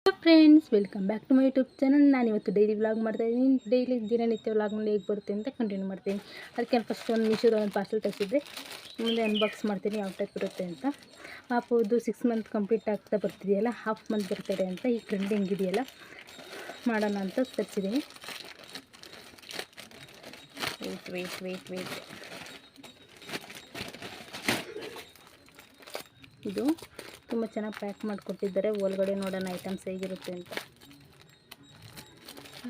Friends, welcome back to my YouTube channel. ನಾನು ಇವತ್ತು daily vlog ಮಾಡ್ತಾಯಿದ್ದೀನಿ. ಡೈಲಿ ದಿನನಿತ್ಯ ವ್ಲಾಗ್ ಮಾಡಿ ಹೇಗೆ ಬರುತ್ತೆ ಅಂತ ಕಂಟಿನ್ಯೂ ಮಾಡ್ತೀನಿ. ಅದಕ್ಕೆ ಫಸ್ಟ್ ಒಂದು ಮೀಶೋದ ಒಂದು ಪಾರ್ಸೆಲ್ ತರಿಸಿದ್ದೆ. ಮುಂದೆ ಅನ್ಬಾಕ್ಸ್ ಮಾಡ್ತೀನಿ ಯಾವ ಟೈಪ್ ಇರುತ್ತೆ ಅಂತ. ಪಾಪುದು 6 ಮಂತ್ ಕಂಪ್ಲೀಟ್ ಆಗ್ತಾ ಬರ್ತಿದೆಯಲ್ಲ, ಹಾಫ್ ಮಂತ್ ಬರ್ತಾರೆ ಅಂತ ಈ ಟ್ರೆಂಡಿಂಗ್ ಇದೆಯಲ್ಲ, ಮಾಡೋಣ ಅಂತ ತರಿಸಿದ್ದೀನಿ. ವೇಟ್ ಇದು ತುಂಬ ಚೆನ್ನಾಗಿ ಪ್ಯಾಕ್ ಮಾಡಿಕೊಟ್ಟಿದ್ದಾರೆ. ಒಳಗಡೆ ನೋಡೋಣ ಐಟಮ್ಸ್ ಹೇಗಿರುತ್ತೆ ಅಂತ.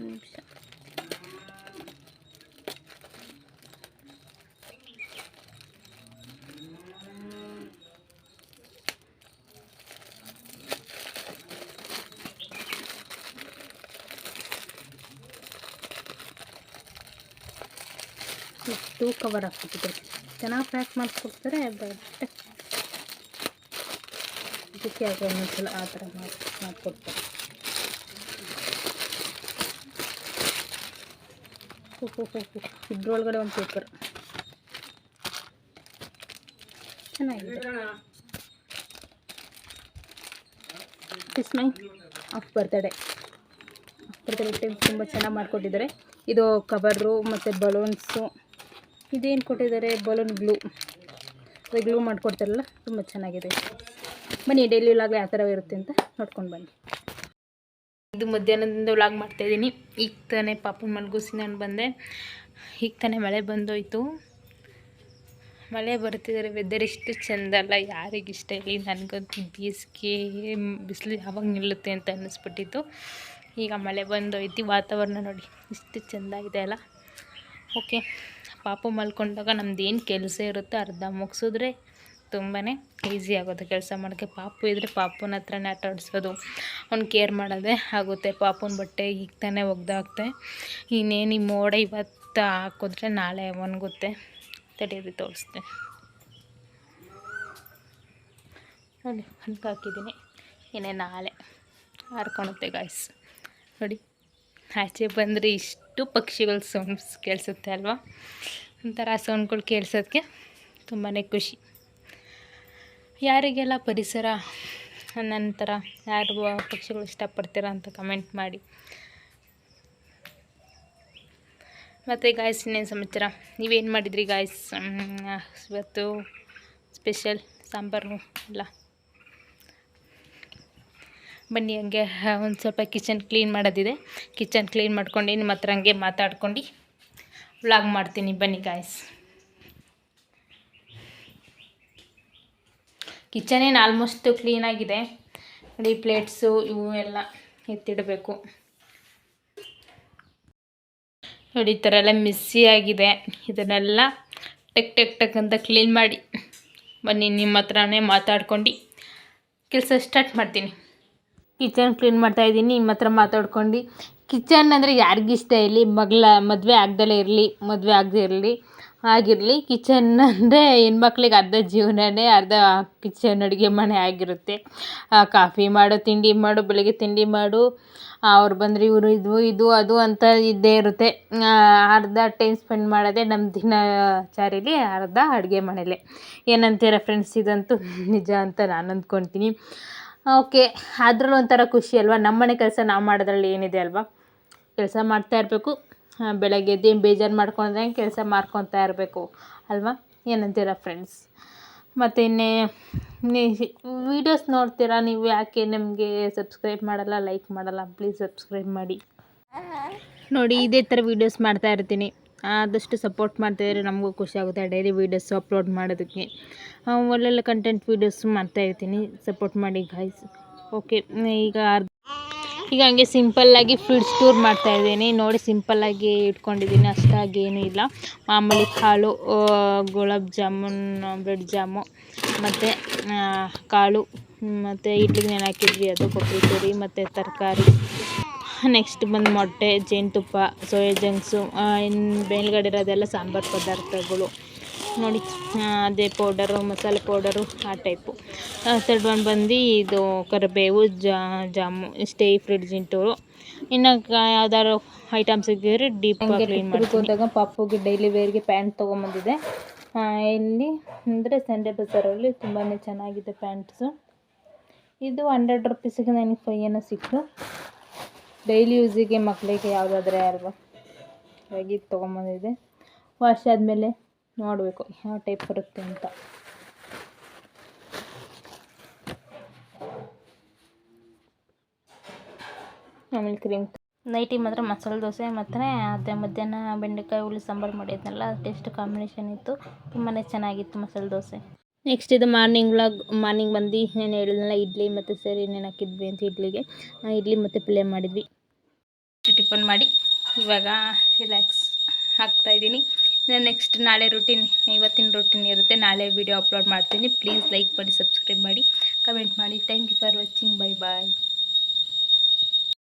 ನಿಮಿಷ. ಇಷ್ಟು ಕವರ್ ಹಾಕ್ಬಿಟ್ಟಿದ್ದಾರೆ. ಚೆನ್ನಾಗಿ ಪ್ಯಾಕ್ ಮಾಡಿಕೊಡ್ತಾರೆ. ಬಟ್ ಇದಕ್ಕೆ ಆಗ ಒಂದೊಂದ್ಸಲ ಆ ಥರ ಮಾಡಿಕೊಡ್ತಾರೆ. ಇದ್ರೊಳಗಡೆ ಒಂದು ಪೇಪರ್ ಚೆನ್ನಾಗಿದೆ. It's my of birthday time ತುಂಬ ಚೆನ್ನಾಗಿ ಮಾಡಿಕೊಟ್ಟಿದ್ದಾರೆ. ಇದು ಕವರು ಮತ್ತು ಬಲೂನ್ಸು. ಇದೇನು ಕೊಟ್ಟಿದ್ದಾರೆ, ಬಲೂನ್ ಗ್ಲೂ ಮಾಡಿಕೊಡ್ತಾರಲ್ಲ, ತುಂಬ ಚೆನ್ನಾಗಿದೆ. ಬನ್ನಿ ಡೈಲಿ ವ್ಲಾಗ್ ಯಾವ ಥರ ಇರುತ್ತೆ ಅಂತ ನೋಡ್ಕೊಂಡು ಬನ್ನಿ. ಇದು ಮಧ್ಯಾಹ್ನದಿಂದ ವ್ಲಾಗ್ ಮಾಡ್ತಾಯಿದ್ದೀನಿ. ಈಗ ತಾನೇ ಪಾಪನ ಮಲಗಿಸಿ ನಾನು ಬಂದೆ. ಈಗ ತಾನೇ ಮಳೆ ಬಂದೋಯ್ತು. ಮಳೆ ಬರ್ತಿದ್ದಾರೆ. ವೆದರ್ ಇಷ್ಟು ಚೆಂದ ಅಲ್ಲ, ಯಾರಿಗಿಷ್ಟ ಇಲ್ಲ. ನನಗಂತೂ ಬೇಸಿಗೆ ಬಿಸಿಲು ಯಾವಾಗ ನಿಲ್ಲುತ್ತೆ ಅಂತ ಅನ್ನಿಸ್ಬಿಟ್ಟಿತ್ತು. ಈಗ ಮಳೆ ಬಂದೋಯ್ತು. ವಾತಾವರಣ ನೋಡಿ ಇಷ್ಟು ಚೆಂದ ಇದೆ ಅಲ್ಲ. ಓಕೆ, ಪಾಪು ಮಲ್ಕೊಂಡಾಗ ನಮ್ದೇನು ಕೆಲಸ ಇರುತ್ತೋ ಅರ್ಧ ಮುಗಿಸಿದ್ರೆ ತುಂಬಾ ಈಸಿ ಆಗುತ್ತೆ ಕೆಲಸ ಮಾಡೋಕ್ಕೆ. ಪಾಪು ಇದ್ದರೆ ಪಾಪುನ ಹತ್ರನೇ ಆಟ ಆಡಿಸೋದು, ಅವ್ನು ಕೇರ್ ಮಾಡೋದೇ ಆಗುತ್ತೆ. ಪಾಪುನ ಬಟ್ಟೆ ಈಗ ತಾನೇ ಒಗ್ದಾಕ್ತೆ. ಇನ್ನೇನು ಈ ಮೋಡ ಇವತ್ತು ಹಾಕಿದ್ರೆ ನಾಳೆ ಒಣಗುತ್ತೆ. ತಡೆಯೋದು ತೋರಿಸ್ತೆ ನೋಡಿ, ಹಣ್ಣಿಗೆ ಹಾಕಿದ್ದೀನಿ. ಏನೇ ನಾಳೆ ಹಾರ್ಕೊಳುತ್ತೆ ಗಾಯ್ಸ್. ನೋಡಿ, ಆಚೆ ಬಂದರೆ ಇಷ್ಟು ಪಕ್ಷಿಗಳ ಸೌಂಡ್ಸ್ ಕೇಳಿಸುತ್ತೆ ಅಲ್ವಾ. ಒಂಥರ ಸೌಂಡ್ಗಳು ಕೇಳಿಸೋದಕ್ಕೆ ತುಂಬಾ ಖುಷಿ. ಯಾರಿಗೆಲ್ಲ ಪರಿಸರ ನಂತರ ಯಾರು ಪಕ್ಷಿಗಳು ಇಷ್ಟಪಡ್ತೀರಾ ಅಂತ ಕಮೆಂಟ್ ಮಾಡಿ. ಮತ್ತು ಗಾಯ್ಸ್, ಇನ್ನೇನು ಸಮಾಚಾರ, ನೀವೇನು ಮಾಡಿದ್ರಿ ಗಾಯ್ಸ್? ಇವತ್ತು ಸ್ಪೆಷಲ್ ಸಾಂಬಾರು ಎಲ್ಲ. ಬನ್ನಿ, ಹಂಗೆ ಒಂದು ಸ್ವಲ್ಪ ಕಿಚನ್ ಕ್ಲೀನ್ ಮಾಡೋದಿದೆ. ಕಿಚನ್ ಕ್ಲೀನ್ ಮಾಡ್ಕೊಂಡು ನಿಮ್ಮ ಹತ್ರ ಹಂಗೆ ಮಾತಾಡ್ಕೊಂಡು ವ್ಲಾಗ್ ಮಾಡ್ತೀನಿ. ಬನ್ನಿ ಗಾಯ್ಸ್. ಕಿಚನ್ ಏನು ಆಲ್ಮೋಸ್ಟ್ ಕ್ಲೀನಾಗಿದೆ. ನೋಡಿ, ಪ್ಲೇಟ್ಸು ಇವು ಎಲ್ಲ ಎತ್ತಿಡಬೇಕು. ನೋಡಿ, ಈ ಥರ ಎಲ್ಲ ಮಿಸ್ಸಿ ಆಗಿದೆ. ಇದನ್ನೆಲ್ಲ ಟಕ್ ಅಂತ ಕ್ಲೀನ್ ಮಾಡಿ ಬನ್ನಿ, ನಿಮ್ಮ ಹತ್ರನೇ ಮಾತಾಡ್ಕೊಂಡು ಕೆಲಸ ಸ್ಟಾರ್ಟ್ ಮಾಡ್ತೀನಿ. ಕಿಚನ್ ಕ್ಲೀನ್ ಮಾಡ್ತಾಯಿದ್ದೀನಿ, ನಿಮ್ಮ ಹತ್ರ ಮಾತಾಡ್ಕೊಂಡು. ಕಿಚನ್ ಅಂದರೆ ಯಾರಿಗಿಷ್ಟ ಇಲ್ಲಿ, ಮದುವೆ ಆಗ್ದಲೇ ಇರಲಿ, ಮದುವೆ ಆಗದೆ ಇರಲಿ, ಆಗಿರಲಿ, ಕಿಚನ್ ಅಂದರೆ ಹೆಣ್ಮಕ್ಳಿಗೆ ಅರ್ಧ ಜೀವನನೇ ಅರ್ಧ ಕಿಚನ್, ಅಡುಗೆ ಮನೆ ಆಗಿರುತ್ತೆ. ಕಾಫಿ ಮಾಡು, ತಿಂಡಿ ಮಾಡು, ಬೆಳಗ್ಗೆ ತಿಂಡಿ ಮಾಡು, ಅವ್ರು ಬಂದರೆ ಇವರು ಇದು ಅದು ಅಂತ ಇದ್ದೇ ಇರುತ್ತೆ. ಅರ್ಧ ಟೈಮ್ ಸ್ಪೆಂಡ್ ಮಾಡೋದೇ ನಮ್ಮ ದಿನಚರಿಲಿ, ಅರ್ಧ ಅಡುಗೆ ಮನೇಲೆ. ಏನಂತೀರ ಫ್ರೆಂಡ್ಸ್? ಇದಂತೂ ನಿಜ ಅಂತ ನಾನು ಅಂದ್ಕೊತೀನಿ. ಓಕೆ, ಅದ್ರಲ್ಲೂ ಒಂಥರ ಖುಷಿ ಅಲ್ವಾ. ನಮ್ಮನೆ ಕೆಲಸ ನಾವು ಮಾಡೋದ್ರಲ್ಲಿ ಏನಿದೆ ಅಲ್ವಾ. ಕೆಲಸ ಮಾಡ್ತಾ ಇರಬೇಕು. ಬೆಳಗ್ಗೆ ಎದ್ದೇನು ಬೇಜಾರು ಮಾಡ್ಕೊಂಡ್ರೆ ಕೆಲಸ ಮಾಡ್ಕೊತಾ ಇರಬೇಕು ಅಲ್ವಾ. ಏನಂತೀರ ಫ್ರೆಂಡ್ಸ್? ಮತ್ತು ಇನ್ನೇ ವೀಡಿಯೋಸ್ ನೋಡ್ತೀರಾ ನೀವು, ಯಾಕೆ ನಮಗೆ ಸಬ್ಸ್ಕ್ರೈಬ್ ಮಾಡಲ್ಲ, ಲೈಕ್ ಮಾಡಲ್ಲ? ಪ್ಲೀಸ್ ಸಬ್ಸ್ಕ್ರೈಬ್ ಮಾಡಿ. ನೋಡಿ, ಇದೇ ಥರ ವೀಡಿಯೋಸ್ ಮಾಡ್ತಾ ಇರ್ತೀನಿ. ಆದಷ್ಟು ಸಪೋರ್ಟ್ ಮಾಡ್ತಾಯಿದ್ರೆ ನಮಗೂ ಖುಷಿ ಆಗುತ್ತೆ. ಡೈಲಿ ವೀಡಿಯೋಸ್ ಅಪ್ಲೋಡ್ ಮಾಡೋದಕ್ಕೆ ಒಳ್ಳೊಳ್ಳೆ ಕಂಟೆಂಟ್ ವೀಡಿಯೋಸ್ ಮಾಡ್ತಾಯಿರ್ತೀನಿ. ಸಪೋರ್ಟ್ ಮಾಡಿ ಗಾಯ್ಸ್. ಓಕೆ, ಈಗ ಹಂಗೆ ಸಿಂಪಲ್ಲಾಗಿ ಫ್ರೂಟ್ಸ್ ಟೂರ್ ಮಾಡ್ತಾಯಿದ್ದೀನಿ. ನೋಡಿ, ಸಿಂಪಲ್ಲಾಗಿ ಇಟ್ಕೊಂಡಿದ್ದೀನಿ, ಅಷ್ಟಾಗಿ ಏನೂ ಇಲ್ಲ. ಮಾಮೂಲಿ ಕಾಳು, ಗುಲಾಬ್ ಜಾಮೂನ್, ಬ್ರೆಡ್ ಜಾಮು, ಮತ್ತು ಕಾಳು, ಮತ್ತು ಇಡ್ಲಿಗೆ ನೆನೆ ಹಾಕಿದ್ವಿ, ಅದು ಕೊಬ್ಬರಿ ತುರಿ ಮತ್ತು ತರಕಾರಿ. ನೆಕ್ಸ್ಟ್ ಬಂದು ಮೊಟ್ಟೆ, ಜೇನುತುಪ್ಪ, ಸೋಯಾ ಜಂಕ್ಸು, ಇನ್ನು ಮೇಲ್ಗಡೆ ಇರೋದೆಲ್ಲ ಸಾಂಬಾರು ಪದಾರ್ಥಗಳು. ನೋಡಿ, ಅದೇ ಪೌಡರು, ಮಸಾಲೆ ಪೌಡರು, ಆ ಟೈಪು. ಥರ್ಡ್ ಒನ್ ಬಂದು ಇದು ಕರಿಬೇವು, ಜಾಮು. ಇಷ್ಟೇ ಈ ಫ್ರಿಡ್ಜಿನ ಟೂರು. ಇನ್ನು ಯಾವ್ದಾದ್ರು ಐಟಮ್ಸ್ ಇದ್ದಿದ್ರೆ ಡೀಪಾಗಿ ಕ್ಲೀನ್ ಹೋದಾಗ ಪಾಪುಗೆ ಡೈಲಿ ವೇರ್ಗೆ ಪ್ಯಾಂಟ್ ತೊಗೊಂಬಂದಿದೆ. ಇಲ್ಲಿ ಅಂದರೆ ಸಂಡೇ ಬಜಾರಲ್ಲಿ ತುಂಬಾ ಚೆನ್ನಾಗಿದೆ ಪ್ಯಾಂಟ್ಸು. ಇದು 100 ರುಪೀಸಿಗೆ ನನಗೆ 5 ಏನೋ ಸಿಕ್ತು. ಡೈಲಿ ಯೂಸಿಗೆ ಮಕ್ಕಳಿಗೆ ಯಾವುದಾದ್ರೆ ಅಲ್ವಾ ಹಾಗಾಗಿ ತೊಗೊಂಬಂದಿದೆ. ವಾಶ್ ಆದಮೇಲೆ ನೋಡಬೇಕು ಯಾವ ಟೈಪ್ ಬರುತ್ತೆ ಅಂತ. ಆಮೇಲೆ ಕ್ರೀಮ್ ನೈಟಿ ಮಾತ್ರ ಮಸಾಲೆ ದೋಸೆ ಮತ್ತು ಅದೇ ಮಧ್ಯಾಹ್ನ ಬೆಂಡೆಕಾಯಿ ಹುಳಿ ಸಾಂಬಾರು ಮಾಡಿದ್ನಲ್ಲ ಟೇಸ್ಟ್ ಕಾಂಬಿನೇಷನ್ ಇತ್ತು, ತುಂಬಾ ಚೆನ್ನಾಗಿತ್ತು ಮಸಾಲೆ ದೋಸೆ. ನೆಕ್ಸ್ಟ್ ಇದು ಮಾರ್ನಿಂಗ್ ಬಂದು ನಾನು ಹೇಳಿದ್ನಲ್ಲ ಇಡ್ಲಿ ಮತ್ತು ಸರಿ ಇನ್ನೇನು ಹಾಕಿದ್ವಿ ಅಂತ ಇಡ್ಲಿ ಮತ್ತು ಪಲ್ಯ ಮಾಡಿದ್ವಿ. ಟಿಫನ್ ಮಾಡಿ ಇವಾಗ ರಿಲ್ಯಾಕ್ಸ್ ಆಗ್ತಾಯಿದ್ದೀನಿ. ನೆಕ್ಸ್ಟ್ ನಾಳೆ ರೂಟೀನ್, ಇವತ್ತಿನ ರೂಟೀನ್ ಇರುತ್ತೆ. ನಾಳೆ ವಿಡಿಯೋ ಅಪ್ಲೋಡ್ ಮಾಡ್ತೀನಿ. ಪ್ಲೀಸ್ ಲೈಕ್ ಮಾಡಿ, ಸಬ್ಸ್ಕ್ರೈಬ್ ಮಾಡಿ, ಕಮೆಂಟ್ ಮಾಡಿ. Thank you for watching. Bye bye.